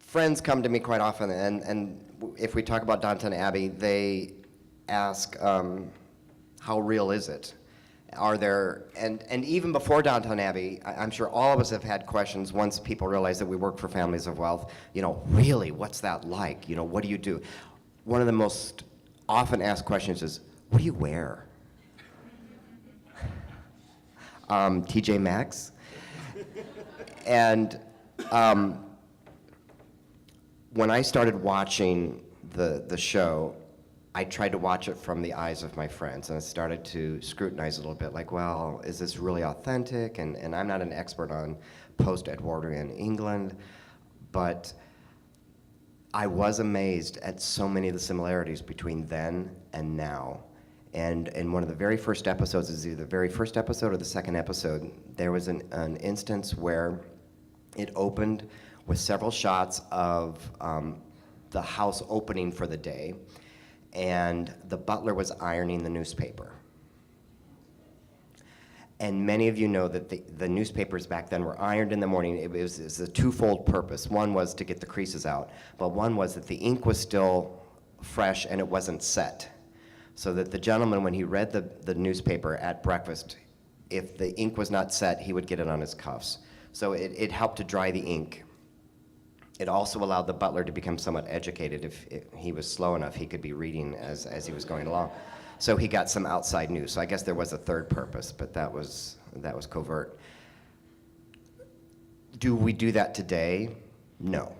friends come to me quite often, and if we talk about Downton Abbey, they ask, how real is it? Are there, and even before Downton Abbey, I'm sure all of us have had questions once people realize that we work for Families of Wealth. You know, really, what's that like? You know, what do you do? One of the most often asked questions is, what do you wear? TJ Maxx? And when I started watching the show, I tried to watch it from the eyes of my friends, and I started to scrutinize a little bit, like, well, is this really authentic? And I'm not an expert on post-Edwardian England, but I was amazed at so many of the similarities between then and now. And in one of the very first episodes, is either the very first episode or the second episode, there was an instance where it opened with several shots of the house opening for the day, and the butler was ironing the newspaper. And many of you know that the newspapers back then were ironed in the morning. It was a twofold purpose. One was to get the creases out, but one was that the ink was still fresh and it wasn't set. So that the gentleman, when he read the newspaper at breakfast, if the ink was not set, he would get it on his cuffs. So it helped to dry the ink. It also allowed the butler to become somewhat educated. If he was slow enough, he could be reading as he was going along. So he got some outside news. So I guess there was a third purpose, but that was covert. Do we do that today? No.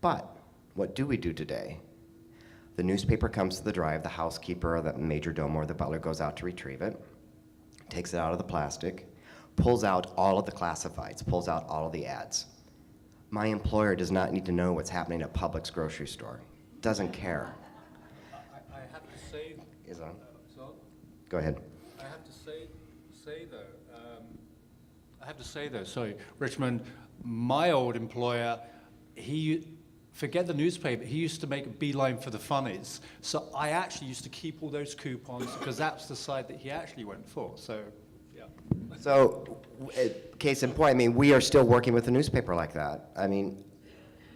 But what do we do today? The newspaper comes to the drive, the housekeeper or the major domo or the butler goes out to retrieve it, takes it out of the plastic, pulls out all of the classifieds, pulls out all of the ads. My employer does not need to know what's happening at Publix grocery store. Doesn't care. I have to say, Is on? so Go ahead. I have to say though, sorry, Richmond, my old employer, forget the newspaper, he used to make a beeline for the funnies. So I actually used to keep all those coupons because that's the side that he actually went for. So, yeah. So, case in point, I mean, we are still working with a newspaper like that. I mean,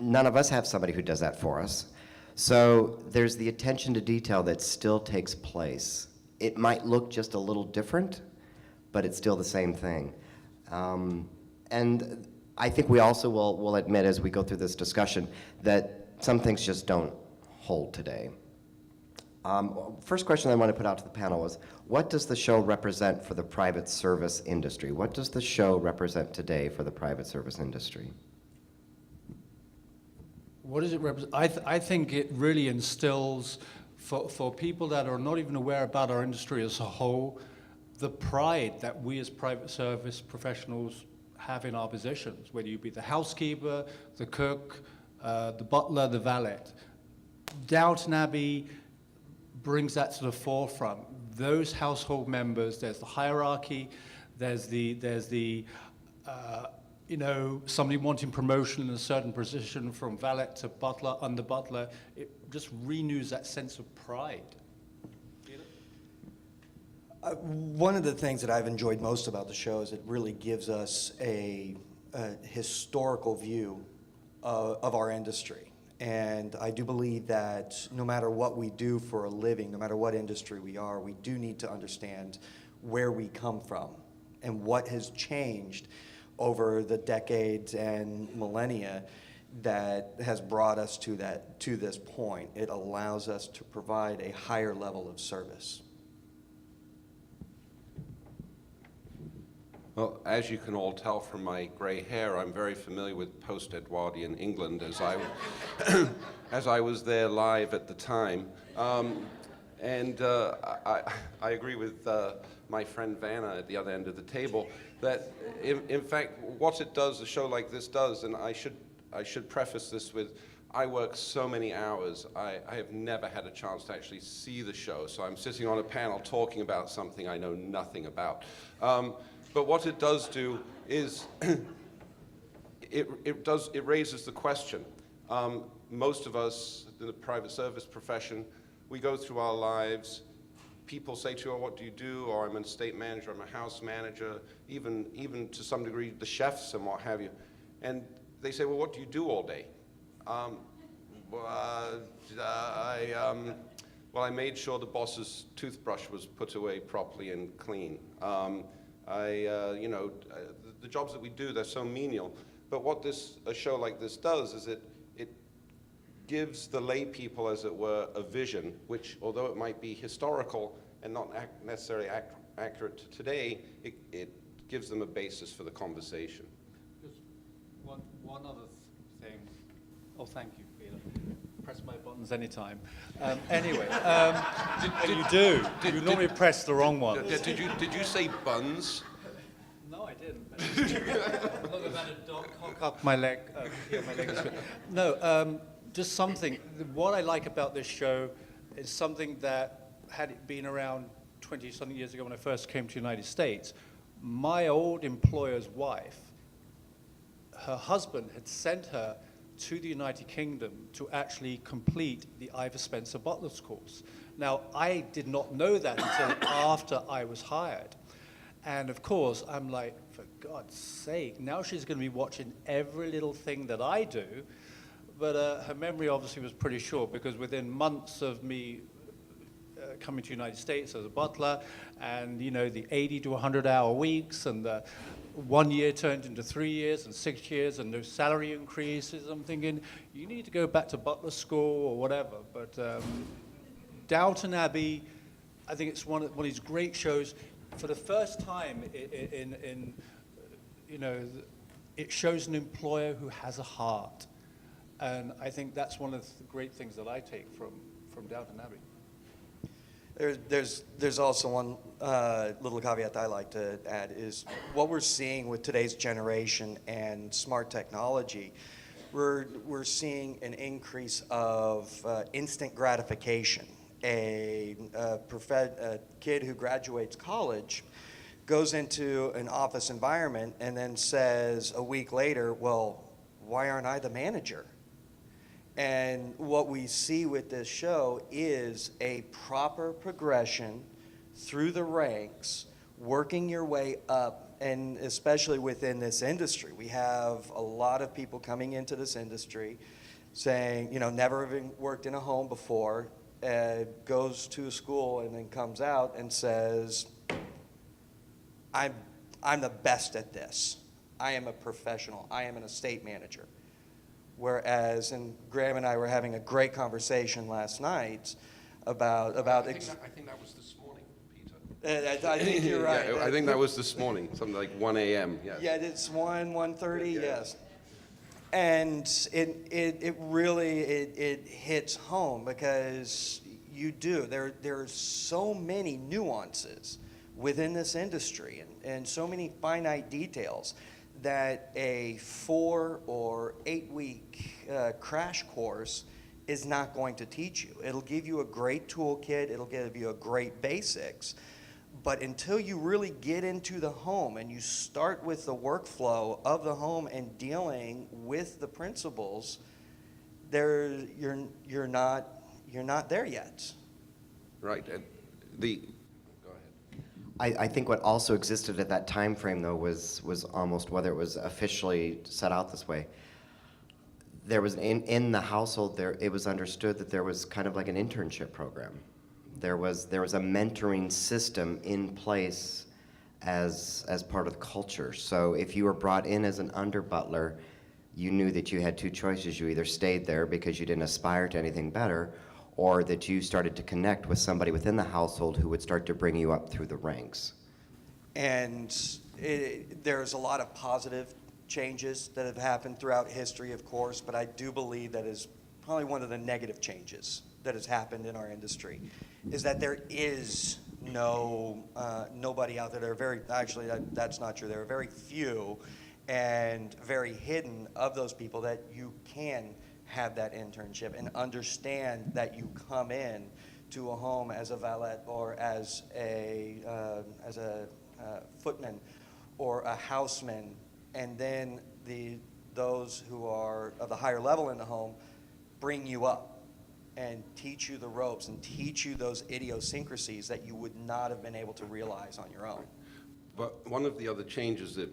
none of us have somebody who does that for us. So there's the attention to detail that still takes place. It might look just a little different, but it's still the same thing. And I think we also will admit as we go through this discussion that some things just don't hold today. First question I want to put out to the panel was, what does the show represent for the private service industry? What does the show represent today for the private service industry? What does it represent? I think it really instills, for people that are not even aware about our industry as a whole, the pride that we as private service professionals have in our positions, whether you be the housekeeper, the cook, the butler, the valet. Downton Abbey brings that to the forefront. Those household members, there's the hierarchy, there's the you know, somebody wanting promotion in a certain position from valet to butler, under butler. It just renews that sense of pride. One of the things that I've enjoyed most about the show is it really gives us a historical view of our industry. And I do believe that no matter what we do for a living, no matter what industry we are, we do need to understand where we come from and what has changed over the decades and millennia that has brought us to this point. It allows us to provide a higher level of service. Well, as you can all tell from my gray hair, I'm very familiar with post-Edwardian England as I was there live at the time. I agree with my friend Vanna at the other end of the table that, in fact, what it does, a show like this does, and I should preface this with, I work so many hours, I have never had a chance to actually see the show, so I'm sitting on a panel talking about something I know nothing about. But what it does do is, it raises the question. Most of us in the private service profession, we go through our lives, people say to you, oh, what do you do? Or I'm an estate manager, I'm a house manager, even to some degree the chefs and what have you. And they say, well, what do you do all day? Well, I made sure the boss's toothbrush was put away properly and clean. The jobs that we do, they're so menial. But what a show like this does is it gives the lay people, as it were, a vision, which, although it might be historical and not necessarily accurate to today, it gives them a basis for the conversation. Just one other thing. Oh, thank you, Peter. Press my buttons anytime. Anyway, you do. You normally press the wrong one. Did you say buns? No, I didn't. Look, I've had a dog cock up my leg. Yeah, my leg is good. No, just something. What I like about this show is something that, had it been around 20-something years ago when I first came to the United States, my old employer's wife, her husband had sent her to the United Kingdom to actually complete the Ivor Spencer Butler's course. Now, I did not know that until after I was hired. And of course, I'm like, for God's sake, now she's going to be watching every little thing that I do. But her memory obviously was pretty short, because within months of me coming to the United States as a butler, and the 80 to 100-hour weeks, and the 1 year turned into 3 years and 6 years, and no salary increases, I'm thinking, you need to go back to butler school or whatever. But Downton Abbey, I think it's one of these great shows. For the first time it shows an employer who has a heart. And I think that's one of the great things that I take from Downton Abbey. There's also one little caveat that I like to add is what we're seeing with today's generation and smart technology. We're seeing an increase of instant gratification. A kid who graduates college goes into an office environment and then says a week later, well, why aren't I the manager? And what we see with this show is a proper progression through the ranks, working your way up, and especially within this industry. We have a lot of people coming into this industry saying, never having worked in a home before, goes to a school and then comes out and says, I'm the best at this. I am a professional. I am an estate manager. Whereas, and Graham and I were having a great conversation last night about. I think that was this morning, Peter. I think you're right. Yeah, I think that was this morning, something like 1 a.m. Yes. Yeah, it's 1:30. Yeah. Yes. And it really hits home, because you do. There are so many nuances within this industry, and so many finite details that a 4 or 8 week crash course is not going to teach you. It'll give you a great toolkit, it'll give you a great basics, but until you really get into the home and you start with the workflow of the home and dealing with the principles, you're not there yet. Right. Go ahead. I think what also existed at that time frame, though, was almost, whether it was officially set out this way, there was in the household there, it was understood that there was kind of like an internship program. There was a mentoring system in place as part of the culture. So if you were brought in as an under butler, you knew that you had two choices. You either stayed there because you didn't aspire to anything better, or that you started to connect with somebody within the household who would start to bring you up through the ranks. And there's a lot of positive changes that have happened throughout history, of course, but I do believe that is probably one of the negative changes that has happened in our industry, is that there is nobody out there. That's not true. There are very few and very hidden of those people that you can have that internship and understand that you come in to a home as a valet or as a footman or a houseman, and then those who are of the higher level in the home bring you up and teach you the ropes and teach you those idiosyncrasies that you would not have been able to realize on your own. But one of the other changes that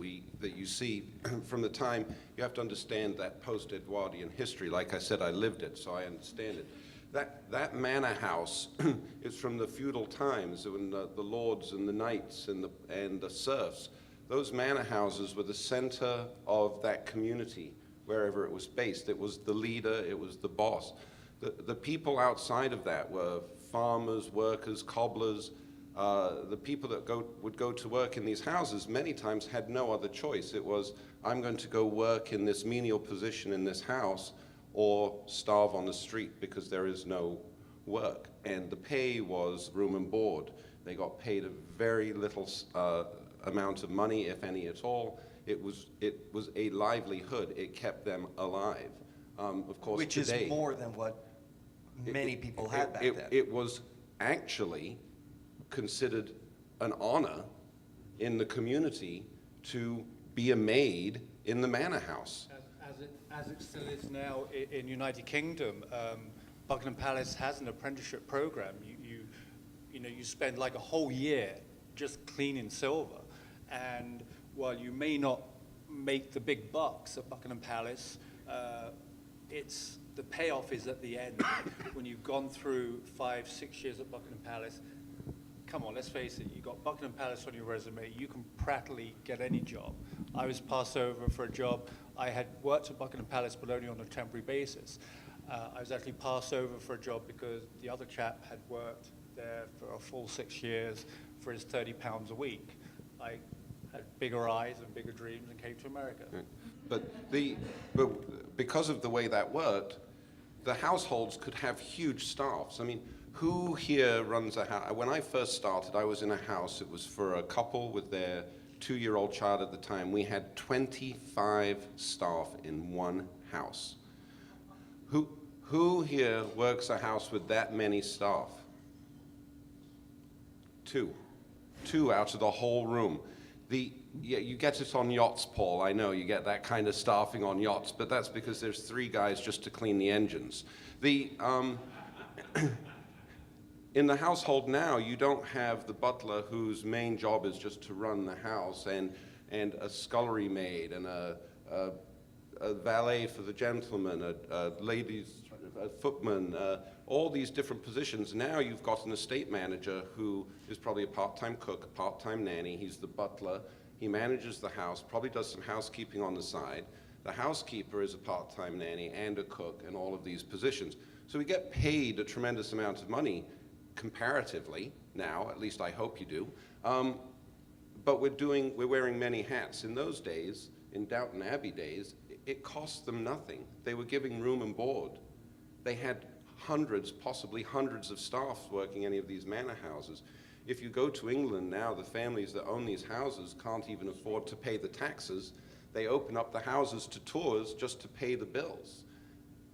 you see from the time, you have to understand that post-Edwardian history. Like I said, I lived it, so I understand it. That manor house is from the feudal times when the lords and the knights and the serfs. Those manor houses were the center of that community, wherever it was based. It was the leader, it was the boss. The people outside of that were farmers, workers, cobblers. The people that would go to work in these houses many times had no other choice. It was, I'm going to go work in this menial position in this house or starve on the street because there is no work. And the pay was room and board. They got paid a very little amount of money, if any at all. It was a livelihood. It kept them alive. Of course, Which today, is more than what many people had back then. It was actually considered an honor in the community to be a maid in the manor house. As it still is now in United Kingdom, Buckingham Palace has an apprenticeship program. You spend like a whole year just cleaning silver, and while you may not make the big bucks at Buckingham Palace, the payoff is at the end. When you've gone through 5-6 years at Buckingham Palace, come on, let's face it, you got Buckingham Palace on your resume, you can practically get any job. I was passed over for a job. I had worked at Buckingham Palace, but only on a temporary basis. I was actually passed over for a job because the other chap had worked there for a full 6 years for his £30 a week. I had bigger eyes and bigger dreams and came to America. But because of the way that worked, the households could have huge staffs. I mean, who here runs a house? When I first started, I was in a house. It was for a couple with their 2-year-old child at the time. We had 25 staff in one house. Who here works a house with that many staff? Two out of the whole room. Yeah, you get it on yachts, Paul. I know you get that kind of staffing on yachts, but that's because there's 3 guys just to clean the engines. In the household now, you don't have the butler whose main job is just to run the house, and a scullery maid, and a valet for the gentleman, a footman, all these different positions. Now you've got an estate manager who is probably a part-time cook, a part-time nanny. He's the butler. He manages the house, probably does some housekeeping on the side. The housekeeper is a part-time nanny and a cook, and all of these positions. So we get paid a tremendous amount of money comparatively now, at least I hope you do. But we're wearing many hats. In those days, in Downton Abbey days, it cost them nothing. They were giving room and board. They had hundreds, possibly hundreds of staff working any of these manor houses. If you go to England now, the families that own these houses can't even afford to pay the taxes. They open up the houses to tours just to pay the bills.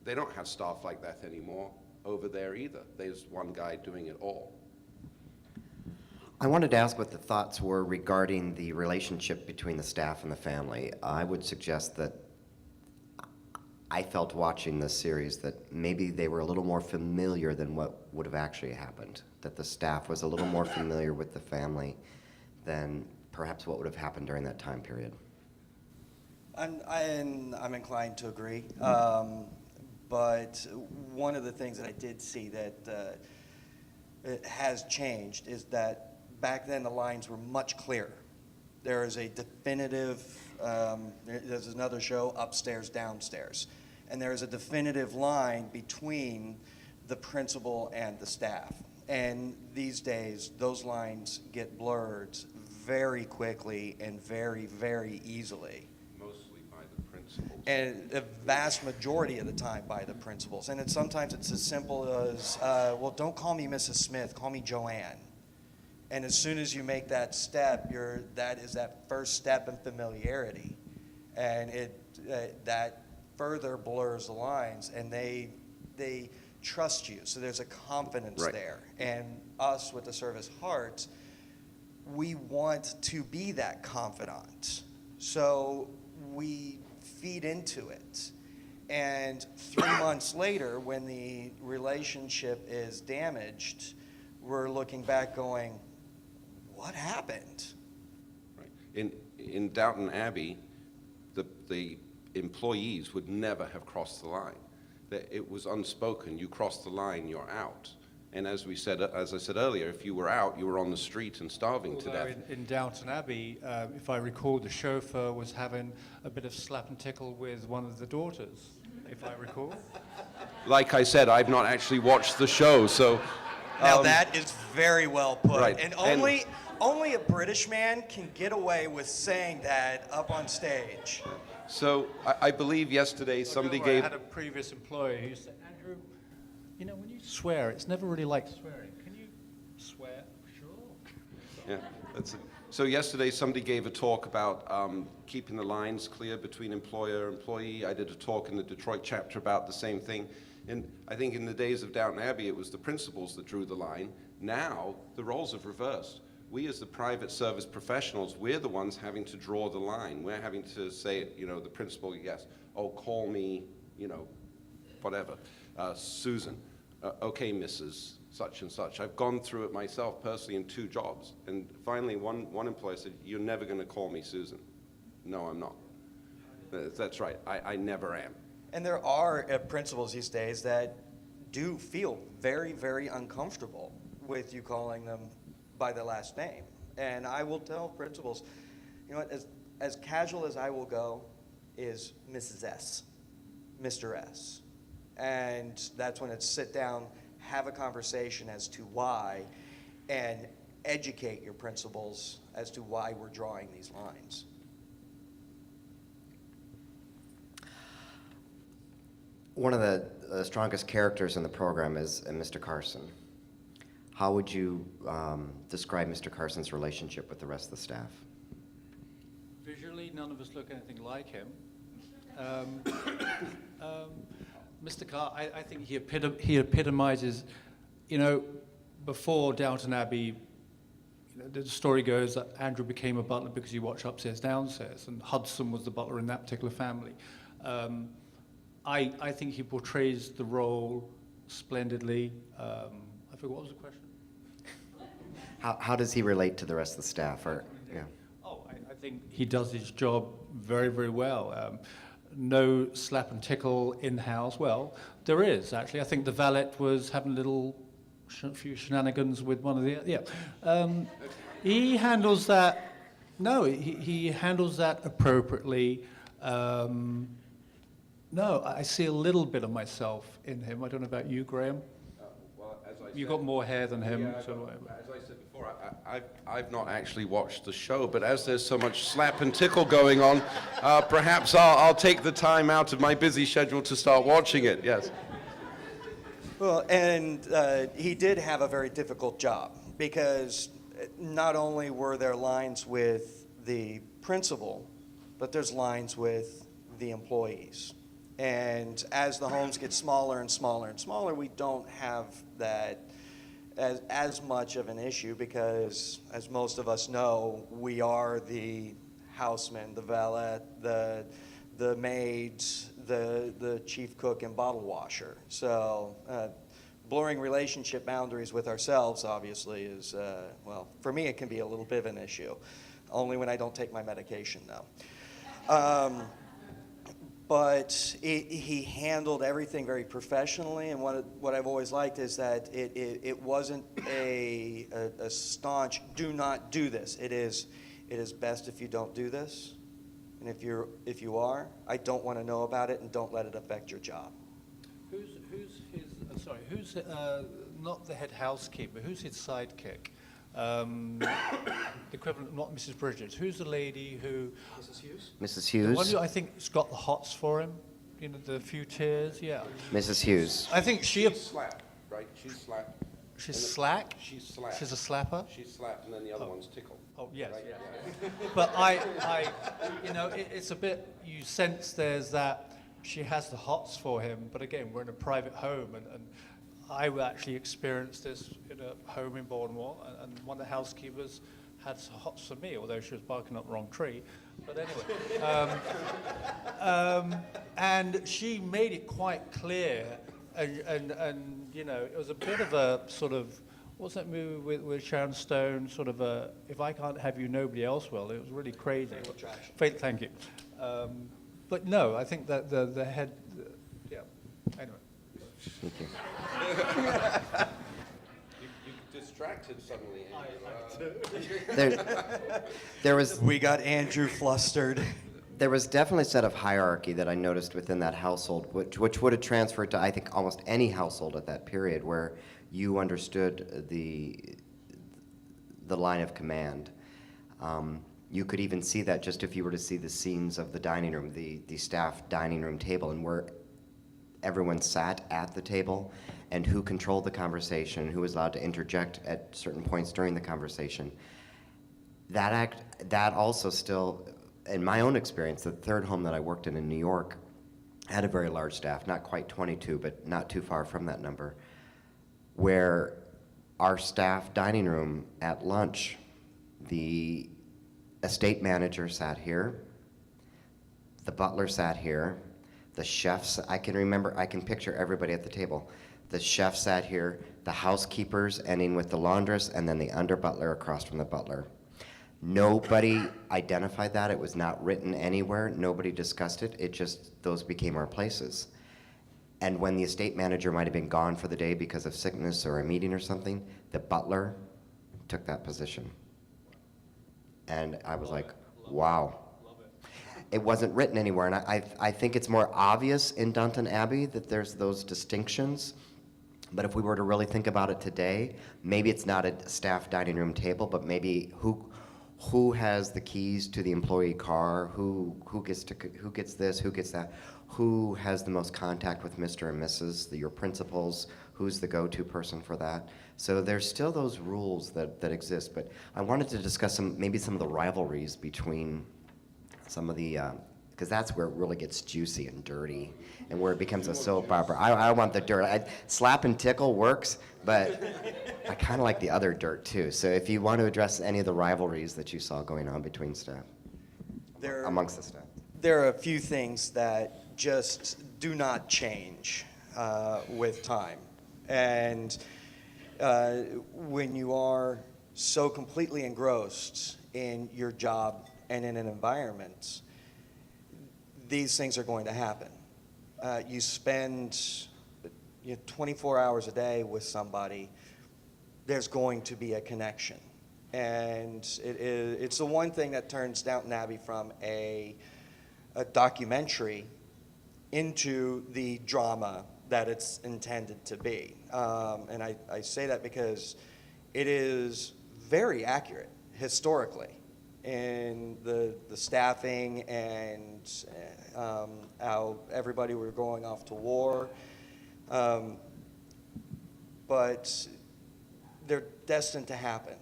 They don't have staff like that anymore over there either. There's one guy doing it all. I wanted to ask what the thoughts were regarding the relationship between the staff and the family. I would suggest that I felt watching this series that maybe they were a little more familiar than what would have actually happened, that the staff was a little more familiar with the family than perhaps what would have happened during that time period. I'm inclined to agree. But one of the things that I did see that it has changed is that back then the lines were much clearer. There is a definitive, there's another show, Upstairs, Downstairs. And there is a definitive line between the principal and the staff. And these days, those lines get blurred very quickly and very, very easily. Mostly by the principals. And the vast majority of the time by the principals. And sometimes it's as simple as, well, don't call me Mrs. Smith, call me Joanne. And as soon as you make that step, that is that first step in familiarity. And that further blurs the lines, and they trust you. So there's a confidence there. And us with the Service Hearts, we want to be that confidant. So we feed into it. And 3 months later, when the relationship is damaged, we're looking back going, what happened? In Downton Abbey, the employees would never have crossed the line. It was unspoken. You crossed the line, you're out. And as I said earlier, if you were out, you were on the street and starving to Although death. in Downton Abbey, if I recall, the chauffeur was having a bit of slap and tickle with one of the daughters, if I recall. Like I said, I've not actually watched the show, so. Now that is very well put. Right. And only a British man can get away with saying that up on stage. So I believe yesterday somebody I gave. had a previous employer who said, Andrew, you know, when you swear, it's never really like swearing. Can you swear? Sure. Yeah, that's it. So yesterday somebody gave a talk about keeping the lines clear between employer and employee. I did a talk in the Detroit chapter about the same thing. And I think in the days of Downton Abbey, it was the principals that drew the line. Now, the roles have reversed. We as the private service professionals, we're the ones having to draw the line. We're having to say, you know, the principal, yes, oh, call me, you know, whatever, Susan. Okay, Mrs. Such and such. I've gone through it myself personally in 2 jobs. And finally, one employer said, you're never going to call me Susan. No, I'm not. That's right. I never am. And there are principals these days that do feel very, very uncomfortable with you calling them by their last name. And I will tell principals, you know what, as casual as I will go is Mrs. S, Mr. S. And that's when it's sit down, have a conversation as to why, and educate your principals as to why we're drawing these lines. One of the strongest characters in the program is Mr. Carson. How would you describe Mr. Carson's relationship with the rest of the staff? Visually, none of us look anything like him. Mr. Carr, I think he epitomizes, you know, before Downton Abbey, you know, the story goes that Andrew became a butler because he watched Upstairs, Downstairs, and Hudson was the butler in that particular family. I think he portrays the role splendidly. I forgot, what was the question? How does he relate to the rest of the staff? Or, yeah. Oh, I think he does his job very, very well. No slap and tickle in-house. Well, there is, actually. I think the valet was having a few shenanigans with one of the... Yeah. He handles that... No, he handles that appropriately. No, I see a little bit of myself in him. I don't know about you, Graham. Well, as I You've said, got more hair than him. Yeah, so as I said before, I've not actually watched the show, but as there's so much slap and tickle going on, perhaps I'll take the time out of my busy schedule to start watching it, yes. Well, and he did have a very difficult job because not only were there lines with the principal, but there's lines with the employees. And as the homes get smaller and smaller and smaller, we don't have that as much of an issue because, as most of us know, we are the houseman, the valet, the maids, the chief cook and bottle washer. So blurring relationship boundaries with ourselves, obviously, is, well, for me it can be a little bit of an issue. Only when I don't take my medication, though. But he handled everything very professionally, and what I've always liked is that it wasn't a staunch, do not do this. It is best if you don't do this, and if you are, I don't want to know about it, and don't let it affect your job. Who's not the head housekeeper? Who's his sidekick? The equivalent, not Mrs. Bridges. Who's the lady who? Mrs. Hughes? Mrs. The one Hughes? who I think's got the hots for him. You know, the few tears. Yeah. Mrs. Hughes. I think She's slapped, right? She's slapped. She's slack. She's slapped. She's a slapper. She's slapped, and then the other one's tickled. Oh yes, Right? yes. But I, you know, it's a bit. You sense there's that she has the hots for him. But again, we're in a private home, and I actually experienced this in a home in Baltimore, and one of the housekeepers had some hots for me, although she was barking up the wrong tree. But anyway, and she made it quite clear, and you know, it was a bit of a sort of what's that movie with Sharon Stone? Sort of a "If I can't have you, nobody else will." It was really crazy. Fatal Attraction. Thank you. But no, I think that the head. Yeah. Anyway. Thank you. You distracted suddenly. There was We got Andrew flustered. There was definitely a set of hierarchy that I noticed within that household, which would have transferred to, I think, almost any household at that period, where you understood the line of command. You could even see that just if you were to see the scenes of the dining room, the staff dining room table, and where everyone sat at the table, and who controlled the conversation, who was allowed to interject at certain points during the conversation. That also still, in my own experience, the third home that I worked in New York had a very large staff, not quite 22, but not too far from that number, where our staff dining room at lunch, the estate manager sat here, the butler sat here, the chefs, I can picture everybody at the table. The chef sat here, the housekeepers, ending with the laundress, and then the under butler across from the butler. Nobody identified that. It was not written anywhere. Nobody discussed it. It just, those became our places. And when the estate manager might have been gone for the day because of sickness or a meeting or something, the butler took that position. And I was like, wow. It wasn't written anywhere, and I think it's more obvious in Downton Abbey that there's those distinctions. But if we were to really think about it today, maybe it's not a staff dining room table, but maybe who has the keys to the employee car, who gets this, who gets that, who has the most contact with Mr. and Mrs., your principals, who's the go-to person for that. So there's still those rules that exist, but I wanted to discuss maybe some of the rivalries between some of the, because that's where it really gets juicy and dirty, and where it becomes a soap opera. I want the dirt. Slap and tickle works, but I kind of like the other dirt too. So if you want to address any of the rivalries that you saw going on between staff, amongst the staff. There are a few things that just do not change with time. And when you are so completely engrossed in your job and in an environment, these things are going to happen. You spend 24 hours a day with somebody, there's going to be a connection. And it's the one thing that turns Downton Abbey from a documentary into the drama that it's intended to be. And I say that because it is very accurate historically in the staffing and how everybody were going off to war. But they're destined to happen.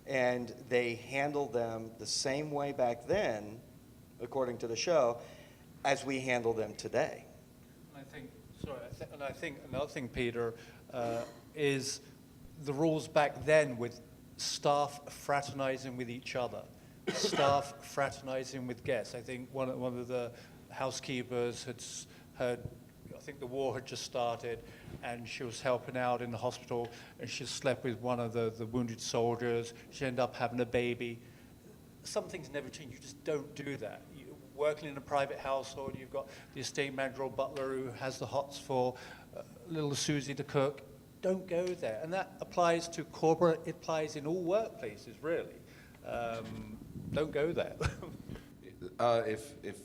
And they handled them the same way back then, according to the show, as we handle them today. I think another thing, Peter, is the rules back then with staff fraternizing with each other, staff fraternizing with guests. I think one of the housekeepers had heard, I think the war had just started, and she was helping out in the hospital, and she slept with one of the wounded soldiers. She ended up having a baby. Some things never change. You just don't do that. Working in a private household, you've got the estate manager or butler who has the hots for little Susie to cook. Don't go there. And that applies to corporate. It applies in all workplaces, really. Don't go there. If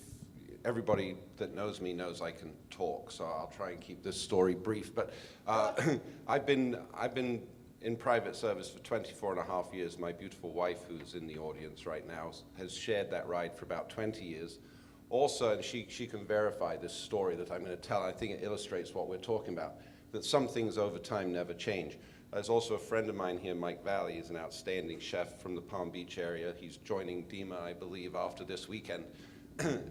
everybody that knows me knows I can talk, so I'll try and keep this story brief. But I've been in private service for 24 and a half years. My beautiful wife, who's in the audience right now, has shared that ride for about 20 years. Also, and she can verify this story that I'm going to tell. I think it illustrates what we're talking about, that some things over time never change. There's also a friend of mine here, Mike Valley. He's an outstanding chef from the Palm Beach area. He's joining DEMA, I believe, after this weekend.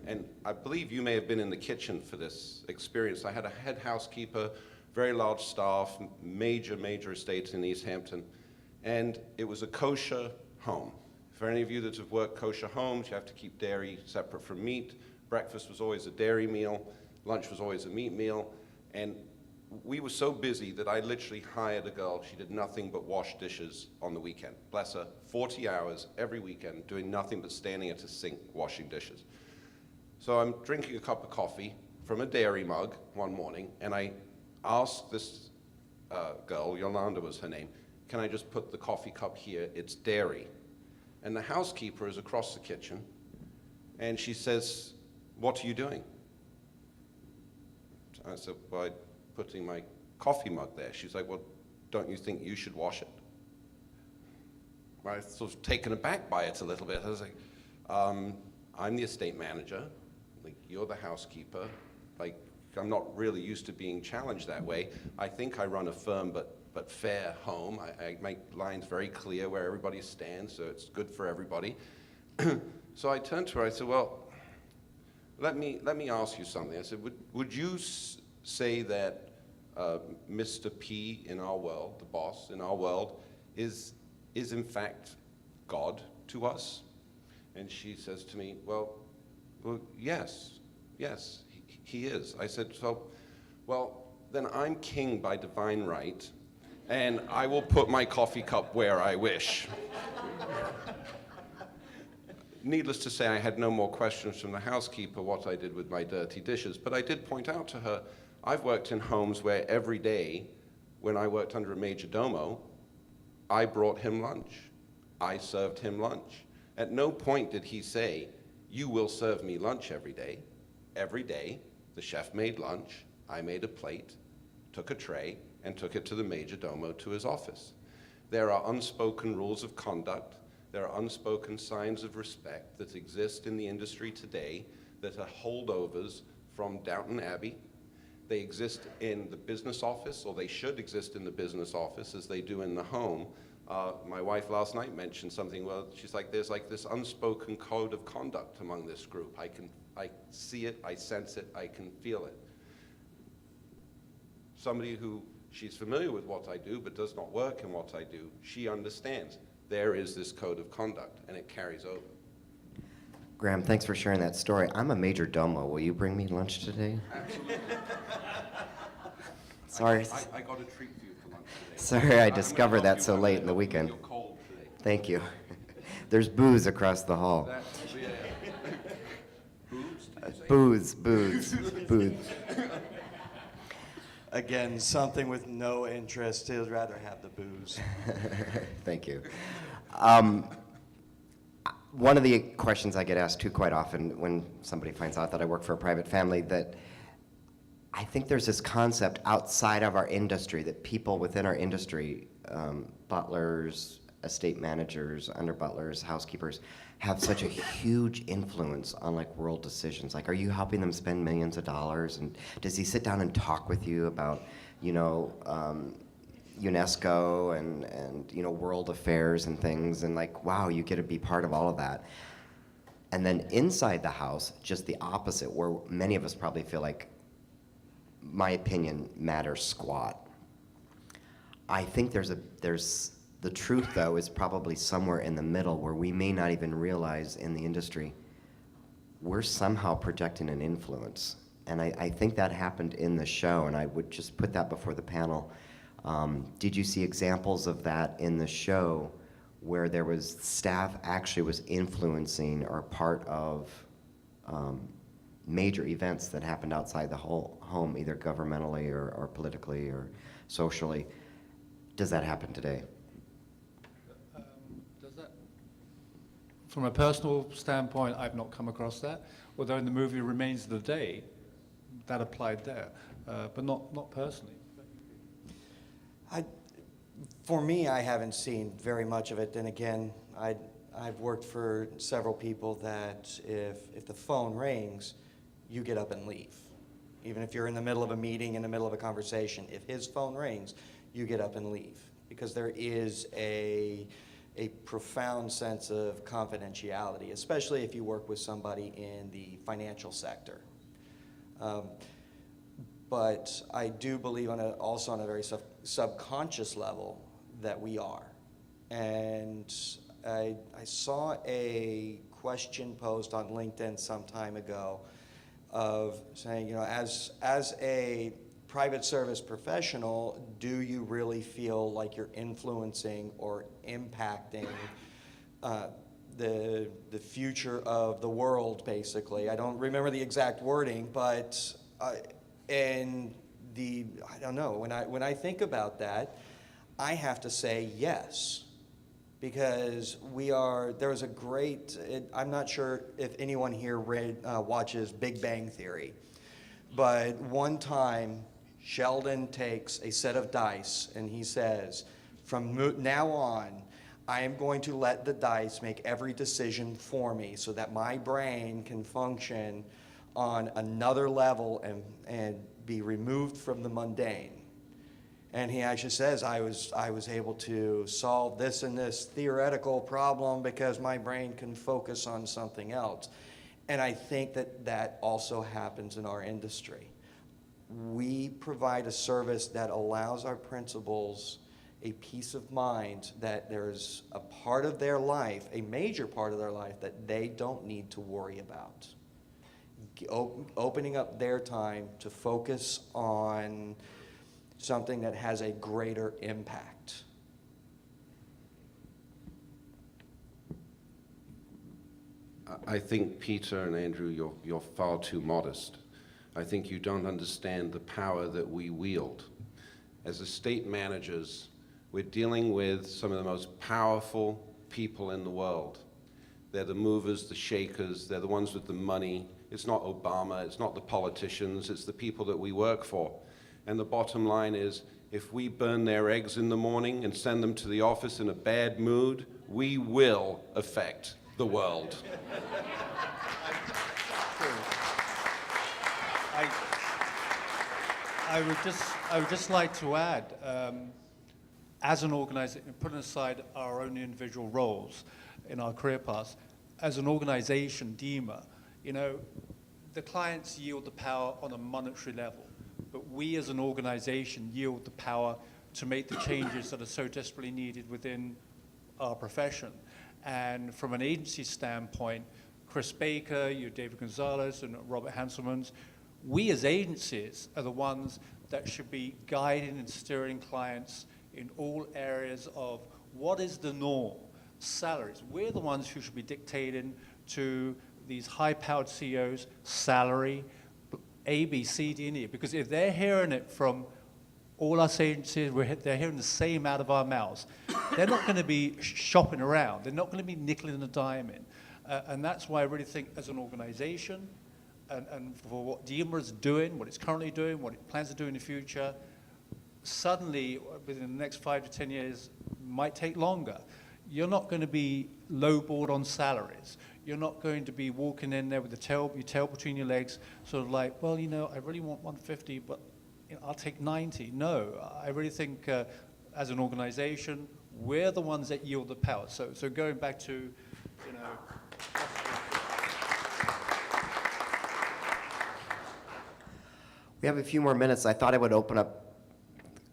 And I believe you may have been in the kitchen for this experience. I had a head housekeeper, very large staff, major estates in East Hampton, and it was a kosher home. For any of you that have worked kosher homes, you have to keep dairy separate from meat. Breakfast was always a dairy meal. Lunch was always a meat meal. And we were so busy that I literally hired a girl. She did nothing but wash dishes on the weekend. Bless her, 40 hours every weekend, doing nothing but standing at a sink washing dishes. So I'm drinking a cup of coffee from a dairy mug one morning, and I asked this girl, Yolanda was her name, can I just put the coffee cup here? It's dairy. And the housekeeper is across the kitchen, and she says, what are you doing? I said, well, I'm putting my coffee mug there. She's like, well, don't you think you should wash it? I was sort of taken aback by it a little bit. I was like, I'm the estate manager. Like, you're the housekeeper. Like, I'm not really used to being challenged that way. I think I run a firm but fair home. I make lines very clear where everybody stands, so it's good for everybody. So I turned to her, I said, well, let me ask you something. I said, would you say that Mr. P in our world, the boss in our world, is in fact God to us? And she says to me, well, yes, he is. I said, so, well, then I'm king by divine right, and I will put my coffee cup where I wish. Needless to say, I had no more questions from the housekeeper what I did with my dirty dishes, but I did point out to her, I've worked in homes where every day, when I worked under a major domo, I brought him lunch. I served him lunch. At no point did he say, you will serve me lunch every day. Every day, the chef made lunch, I made a plate, took a tray, and took it to the major domo to his office. There are unspoken rules of conduct. There are unspoken signs of respect that exist in the industry today that are holdovers from Downton Abbey. They exist in the business office, or they should exist in the business office as they do in the home. My wife last night mentioned something, well, she's like, there's like this unspoken code of conduct among this group. I see it, I sense it, I can feel it. Somebody who, she's familiar with what I do, but does not work in what I do, she understands. There is this code of conduct, and it carries over. Graham, thanks for sharing that story. I'm a major domo. Will you bring me lunch today? Absolutely. Sorry. I got a treat for you for lunch today. Sorry I discovered that so late in the weekend. You're cold today. Thank you. There's booze across the hall. Booze? Booze. Booze. Again, something with no interest. He'd rather have the booze. Thank you. One of the questions I get asked too quite often when somebody finds out that I work for a private family, that I think there's this concept outside of our industry that people within our industry, butlers, estate managers, under butlers, housekeepers, have such a huge influence on like world decisions. Like, are you helping them spend millions of dollars? And does he sit down and talk with you about, UNESCO and world affairs and things, and like, wow, you get to be part of all of that. And then inside the house, just the opposite, where many of us probably feel like my opinion matters squat. I think there's the truth, though, is probably somewhere in the middle where we may not even realize in the industry we're somehow projecting an influence. And I think that happened in the show, and I would just put that before the panel. Did you see examples of that in the show where there was staff actually was influencing or part of major events that happened outside the whole home, either governmentally or politically or socially? Does that happen today? Does that? From a personal standpoint, I've not come across that. Although in the movie Remains of the Day, that applied there, but not personally. For me, I haven't seen very much of it. And again, I've worked for several people that if the phone rings, you get up and leave. Even if you're in the middle of a meeting, in the middle of a conversation, if his phone rings, you get up and leave. Because there is a profound sense of confidentiality, especially if you work with somebody in the financial sector. But I do believe also on a very subconscious level that we are. And I saw a question posed on LinkedIn some time ago of saying, as a private service professional, do you really feel like you're influencing or impacting the future of the world, basically? I don't remember the exact wording, but I don't know, when I think about that, I have to say yes, because there's a great, I'm not sure if anyone here watches Big Bang Theory, but one time Sheldon takes a set of dice and he says, from now on, I am going to let the dice make every decision for me so that my brain can function on another level and be removed from the mundane. And he actually says, I was able to solve this and this theoretical problem because my brain can focus on something else. And I think that also happens in our industry. We provide a service that allows our principals a peace of mind that there's a part of their life, a major part of their life, that they don't need to worry about. Opening up their time to focus on something that has a greater impact. I think, Peter and Andrew, you're far too modest. I think you don't understand the power that we wield. As estate managers, we're dealing with some of the most powerful people in the world. They're the movers, the shakers, they're the ones with the money. It's not Obama, it's not the politicians, it's the people that we work for. And the bottom line is, if we burn their eggs in the morning and send them to the office in a bad mood, we will affect the world. I would just like to add, as an organization, putting aside our own individual roles in our career paths, as an organization, DEMA, the clients yield the power on a monetary level, but we as an organization yield the power to make the changes that are so desperately needed within our profession. And from an agency standpoint, Chris Baker, David Gonzalez, and Robert Hanselmans, we as agencies are the ones that should be guiding and steering clients in all areas of what is the norm, salaries. We're the ones who should be dictating to these high-powered CEOs salary, A, B, C, D, and E. Because if they're hearing it from all us agencies, they're hearing the same out of our mouths. They're not going to be shopping around. They're not going to be nickel and a dime in. And that's why I really think as an organization, and for what DEMA is doing, what it's currently doing, what it plans to do in the future, suddenly, within the next 5 to 10 years, might take longer. You're not going to be lowballed on salaries. You're not going to be walking in there with your tail between your legs, sort of like, well, I really want 150, but I'll take 90. No, I really think as an organization, we're the ones that yield the power. So going back to, We have a few more minutes. I thought I would open up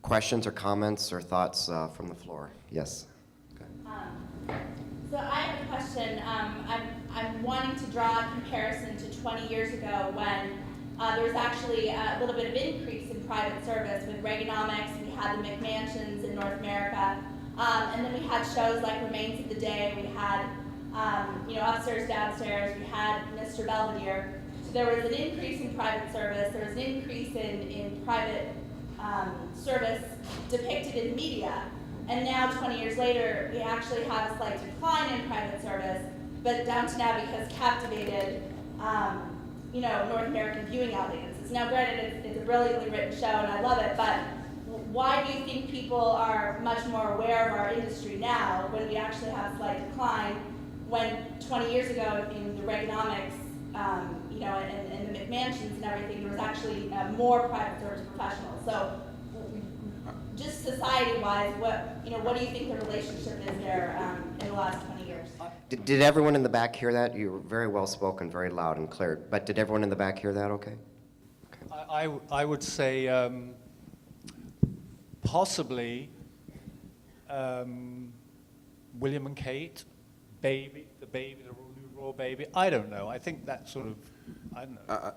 questions or comments or thoughts from the floor. Yes. So I have a question. I'm wanting to draw a comparison to 20 years ago when there was actually a little bit of increase in private service with Reaganomics. We had the McMansions in North America, and then we had shows like Remains of the Day. We had, Upstairs, Downstairs. We had Mr. Belvedere. So there was an increase in private service. There was an increase in private service depicted in media. And now, 20 years later, we actually have a slight decline in private service, but Downton Abbey has captivated, North American viewing audiences. Now, granted, it's a brilliantly written show, and I love it, but why do you think people are much more aware of our industry now when we actually have a slight decline, when 20 years ago, in the Reaganomics, and the McMansions and everything, there was actually more private service professionals. So, just society-wise, what do you think the relationship is there in the last 20 years? Did everyone in the back hear that? You were very well spoken, very loud and clear. But did everyone in the back hear that okay? I would say possibly William and Kate, the new royal baby. I don't know. I think that sort of, I don't know.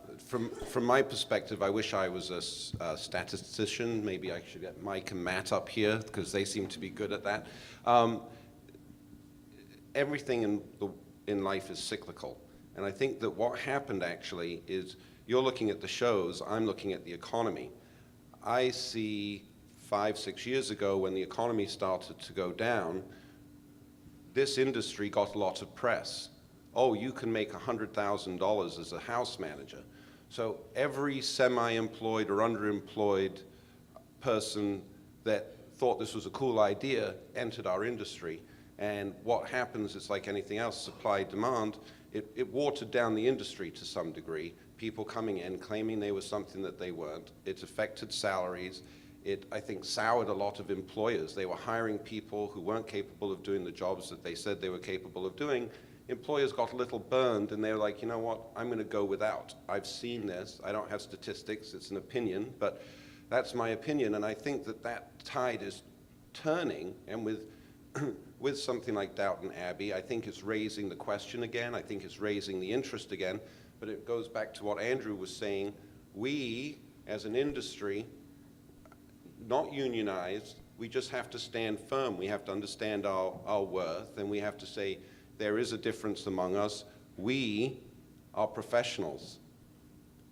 From my perspective, I wish I was a statistician. Maybe I should get Mike and Matt up here because they seem to be good at that. Everything in life is cyclical. And I think that what happened actually is you're looking at the shows, I'm looking at the economy. I see 5, 6 years ago when the economy started to go down, this industry got a lot of press. Oh, you can make $100,000 as a house manager. So every semi-employed or underemployed person that thought this was a cool idea entered our industry. And what happens is like anything else, supply, demand, it watered down the industry to some degree. People coming in, claiming they were something that they weren't. It affected salaries. It, I think, soured a lot of employers. They were hiring people who weren't capable of doing the jobs that they said they were capable of doing. Employers got a little burned, and they were like, you know what, I'm going to go without. I've seen this. I don't have statistics. It's an opinion, but that's my opinion. And I think that that tide is turning, and with something like Downton Abbey, I think it's raising the question again. I think it's raising the interest again. But it goes back to what Andrew was saying. We, as an industry, not unionized, we just have to stand firm. We have to understand our worth, and we have to say there is a difference among us. We are professionals.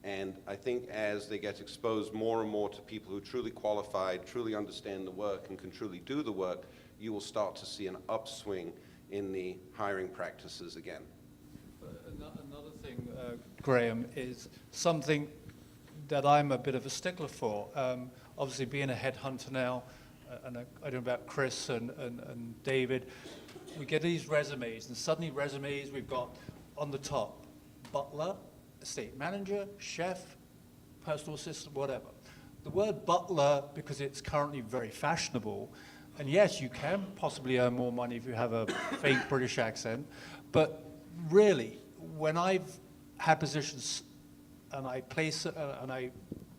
And I think as they get exposed more and more to people who are truly qualified, truly understand the work, and can truly do the work, you will start to see an upswing in the hiring practices again. Another thing, Graham, is something that I'm a bit of a stickler for. Obviously, being a headhunter now, and I don't know about Chris and David, we get these resumes, and suddenly resumes we've got on the top, butler, estate manager, chef, personal assistant, whatever. The word butler, because it's currently very fashionable, and yes, you can possibly earn more money if you have a fake British accent, but really, when I've had positions and I place and I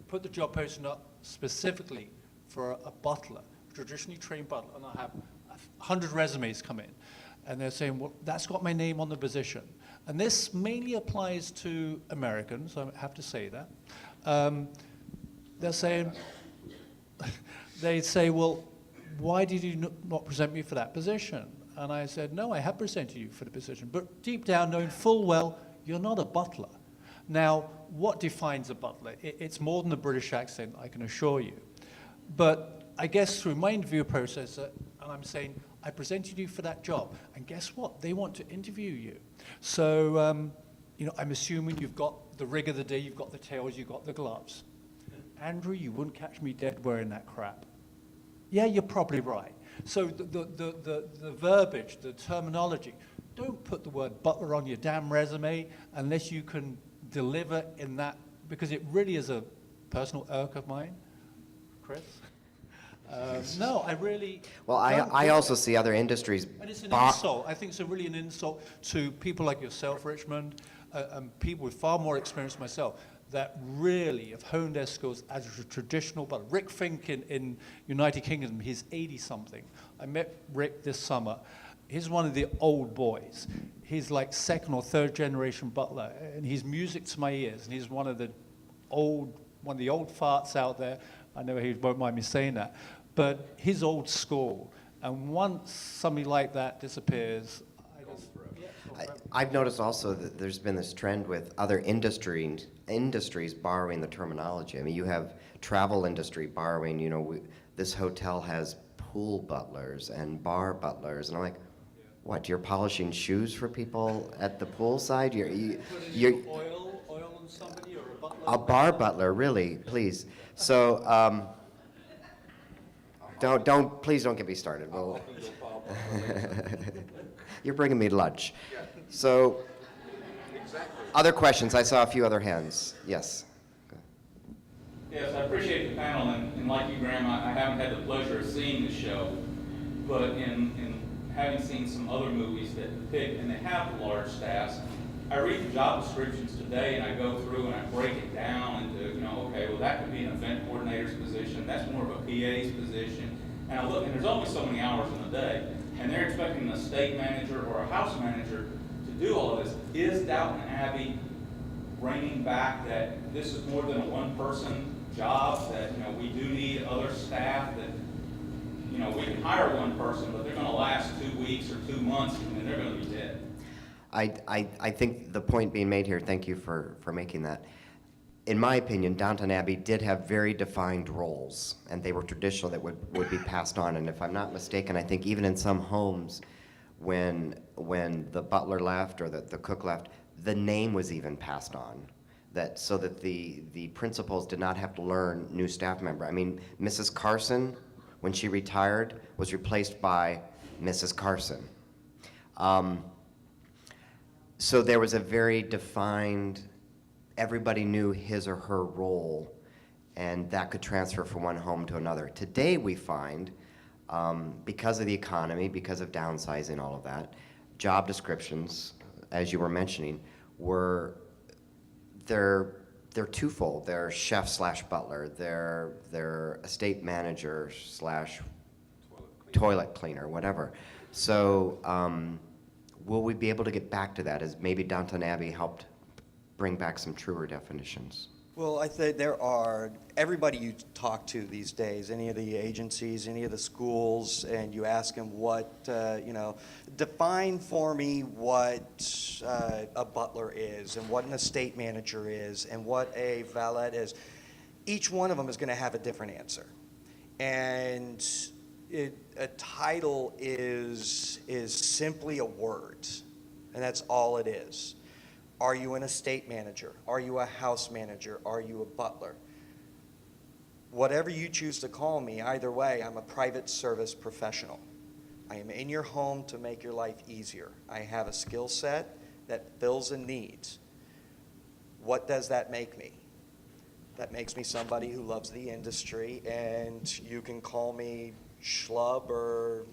put the job posting up specifically for a butler, traditionally trained butler, and I have 100 resumes come in, and they're saying, well, that's got my name on the position. And this mainly applies to Americans, I have to say that. They're saying, they say, well, why did you not present me for that position? And I said, no, I have presented you for the position, but deep down knowing full well, you're not a butler. Now, what defines a butler? It's more than the British accent, I can assure you. But I guess through my interview process, and I'm saying, I presented you for that job, and guess what? They want to interview you. So, you know, I'm assuming you've got the rig of the day, you've got the tails, you've got the gloves. Andrew, you wouldn't catch me dead wearing that crap. Yeah, you're probably right. So the verbiage, the terminology, don't put the word butler on your damn resume unless you can deliver in that, because it really is a personal irk of mine. Chris? No, I really... Well, I also see other industries... And it's an insult. I think it's really an insult to people like yourself, Richmond, and people with far more experience than myself, that really have honed their skills as a traditional butler. Rick Fink in United Kingdom, he's 80-something. I met Rick this summer. He's one of the old boys. He's like second or third generation butler, and he's music to my ears, and he's one of the old farts out there. I know he won't mind me saying that, but he's old school. And once somebody like that disappears, I've noticed also that there's been this trend with other industries borrowing the terminology. I mean, you have travel industry borrowing, you know, this hotel has pool butlers and bar butlers, and I'm like, what, you're polishing shoes for people at the poolside? You're oil on somebody or a butler? a bar butler, really, please. So, please don't get me started. Well, you're bringing me lunch. So, other questions? I saw a few other hands. Yes. Yes, I appreciate the panel, and like you, Graham, I haven't had the pleasure of seeing the show, but in having seen some other movies that depict, and they have large staffs, I read the job descriptions today, and I go through and I break it down into, you know, okay, well, that could be an event coordinator's position, that's more of a PA's position, and I look, and there's only so many hours in a day, and they're expecting an estate manager or a house manager to do all of this. Is Downton Abbey bringing back that this is more than a one-person job, that, we do need other staff, that, we can hire one person, but they're gonna last 2 weeks or 2 months, and then they're gonna be dead. I think the point being made here, thank you for making that. In my opinion, Downton Abbey did have very defined roles, and they were traditional that would be passed on. And if I'm not mistaken, I think even in some homes, when the butler left or the cook left, the name was even passed on, so that the principals did not have to learn new staff member. I mean, Mrs. Carson, when she retired, was replaced by Mrs. Carson. So there was a very defined, everybody knew his or her role, and that could transfer from one home to another. Today we find, because of the economy, because of downsizing, all of that, job descriptions, as you were mentioning, they're twofold. They're chef slash butler. They're estate manager slash toilet cleaner, whatever. So will we be able to get back to that, as maybe Downton Abbey helped bring back some truer definitions? Well, I think everybody you talk to these days, any of the agencies, any of the schools, and you ask them define for me what a butler is and what an estate manager is and what a valet is. Each one of them is going to have a different answer. And a title is simply a word, and that's all it is. Are you an estate manager? Are you a house manager? Are you a butler? Whatever you choose to call me, either way, I'm a private service professional. I am in your home to make your life easier. I have a skill set that fills a need. What does that make me? That makes me somebody who loves the industry, and you can call me schlub or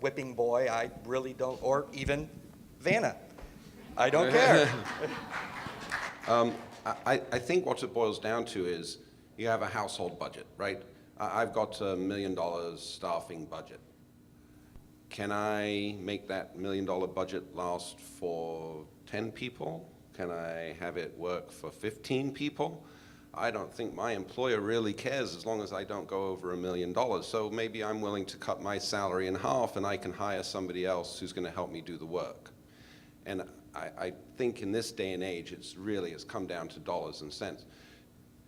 whipping boy. I really don't, or even Vanna. I don't care. I think what it boils down to is you have a household budget, right? I've got $1 million staffing budget. Can I make that $1 million budget last for 10 people? Can I have it work for 15 people? I don't think my employer really cares as long as I don't go over $1 million. So maybe I'm willing to cut my salary in half and I can hire somebody else who's going to help me do the work. And I think in this day and age, it's come down to dollars and cents.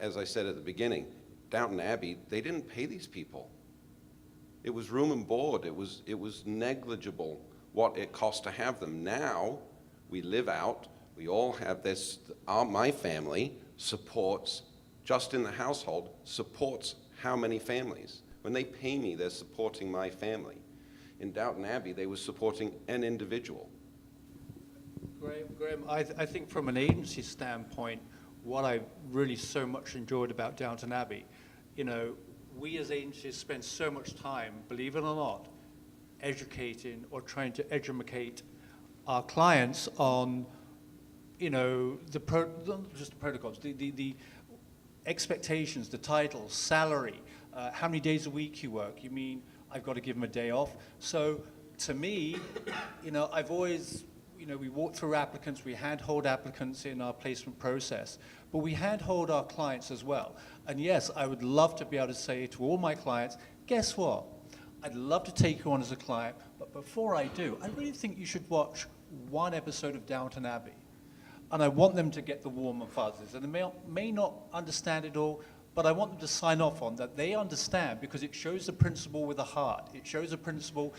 As I said at the beginning, Downton Abbey, they didn't pay these people. It was room and board. It was negligible what it cost to have them. Now, we live out. We all have this. My family supports, just in the household, supports how many families? When they pay me, they're supporting my family. In Downton Abbey, they were supporting an individual. Graham, I think from an agency standpoint, what I really so much enjoyed about Downton Abbey, we as agencies spend so much time, believe it or not, educating or trying to educate our clients on, not just the protocols, the expectations, the titles, salary, how many days a week you work. You mean I've got to give them a day off? So to me, I've always, we walk through applicants, we handhold applicants in our placement process, but we handhold our clients as well. And yes, I would love to be able to say to all my clients, guess what? I'd love to take you on as a client, but before I do, I really think you should watch one episode of Downton Abbey. And I want them to get the warm and fuzzies. And they may not understand it all, but I want them to sign off on that they understand, because it shows the principal with a heart. It shows a principal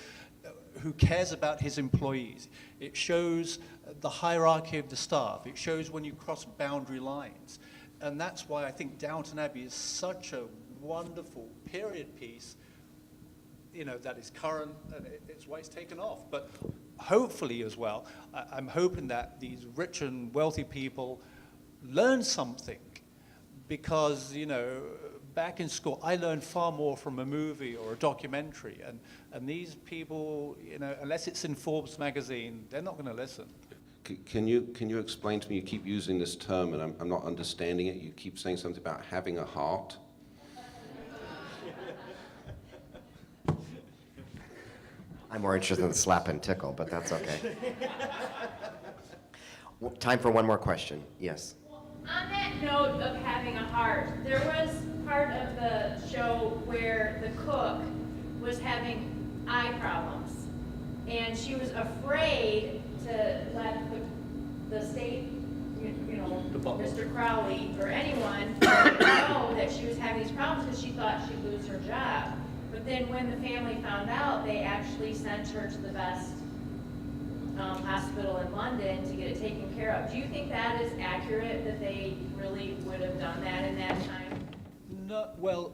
who cares about his employees. It shows the hierarchy of the staff. It shows when you cross boundary lines. And that's why I think Downton Abbey is such a wonderful period piece, that is current, and it's why it's taken off. But hopefully as well, I'm hoping that these rich and wealthy people learn something, because, back in school, I learned far more from a movie or a documentary, and these people, unless it's in Forbes magazine, they're not going to listen. Can you explain to me, you keep using this term and I'm not understanding it, you keep saying something about having a heart. I'm more interested in the slap and tickle, but that's okay. Time for one more question. Yes. I note of having a heart, there was part of the show where the cook was having eye problems, and she was afraid to let the state, Mr. Crowley or anyone know that she was having these problems because she thought she'd lose her job. But then when the family found out, they actually sent her to the best hospital in London to get it taken care of. Do you think that is accurate, that they really would have done that in that time? No, well,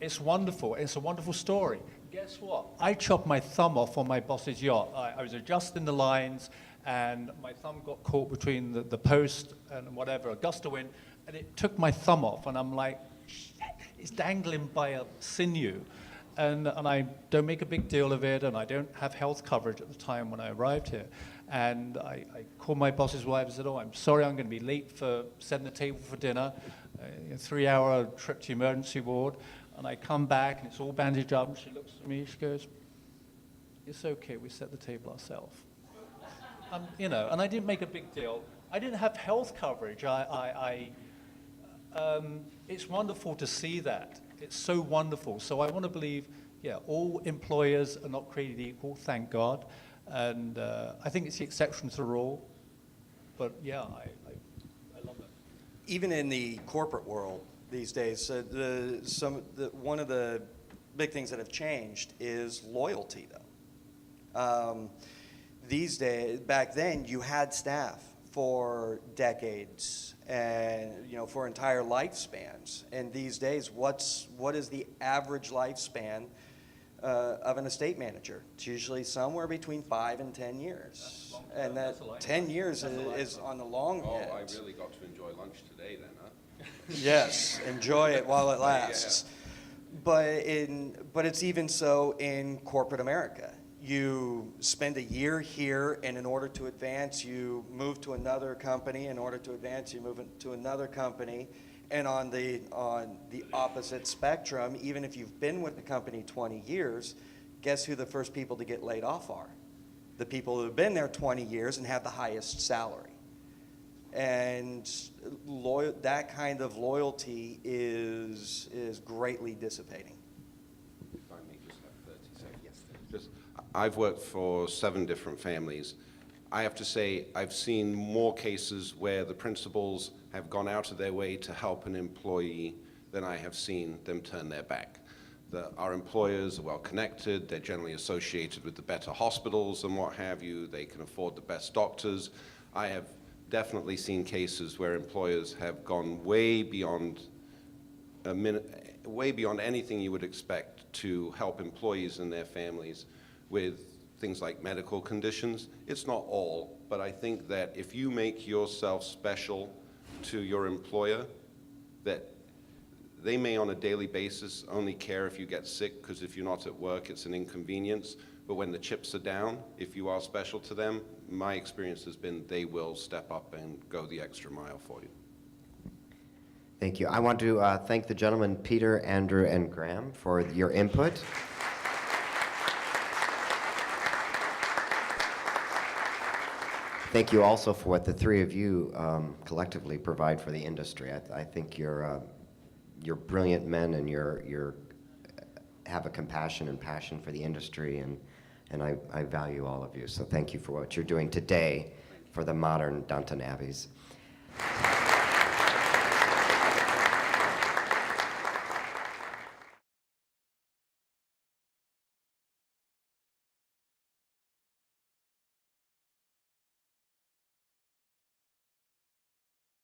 it's wonderful. It's a wonderful story. Guess what? I chopped my thumb off on my boss's yacht. I was adjusting the lines, and my thumb got caught between the post and whatever, a gust of wind, and it took my thumb off, and I'm like, shit, it's dangling by a sinew. And I don't make a big deal of it, and I don't have health coverage at the time when I arrived here. And I called my boss's wife and said, oh, I'm sorry, I'm going to be late for setting the table for dinner, a 3-hour trip to the emergency ward. And I come back, and it's all bandaged up, and she looks at me, she goes, it's okay, we set the table ourselves. And I didn't make a big deal. I didn't have health coverage. It's wonderful to see that. It's so wonderful. So I want to believe, all employers are not created equal, thank God. And I think it's the exception to the rule. But I love it. Even in the corporate world these days, one of the big things that have changed is loyalty, though. These days, back then, you had staff for decades and for entire lifespans. And these days, what is the average lifespan of an estate manager? It's usually somewhere between 5 and 10 years. And that 10 years is on the long end. Oh, I really got to enjoy lunch today then, huh? Yes, enjoy it while it lasts. But it's even so in corporate America. You spend a year here, and in order to advance, you move to another company. In order to advance, you move to another company. And on the opposite spectrum, even if you've been with the company 20 years, guess who the first people to get laid off are? The people who have been there 20 years and have the highest salary. And that kind of loyalty is greatly dissipating. If I may just have 30 seconds. Yes. I've worked for 7 different families. I have to say, I've seen more cases where the principals have gone out of their way to help an employee than I have seen them turn their back. Our employers are well connected, they're generally associated with the better hospitals and what have you, they can afford the best doctors. I have definitely seen cases where employers have gone way beyond anything you would expect to help employees and their families with things like medical conditions. It's not all, but I think that if you make yourself special to your employer, that they may on a daily basis only care if you get sick, because if you're not at work, it's an inconvenience. But when the chips are down, if you are special to them, my experience has been they will step up and go the extra mile for you. Thank you. I want to thank the gentlemen, Peter, Andrew, and Graham, for your input. Thank you also for what the 3 of you collectively provide for the industry. I think you're brilliant men, and you're have a compassion and passion for the industry, and I value all of you. So thank you for what you're doing today for the modern Downton Abbeys.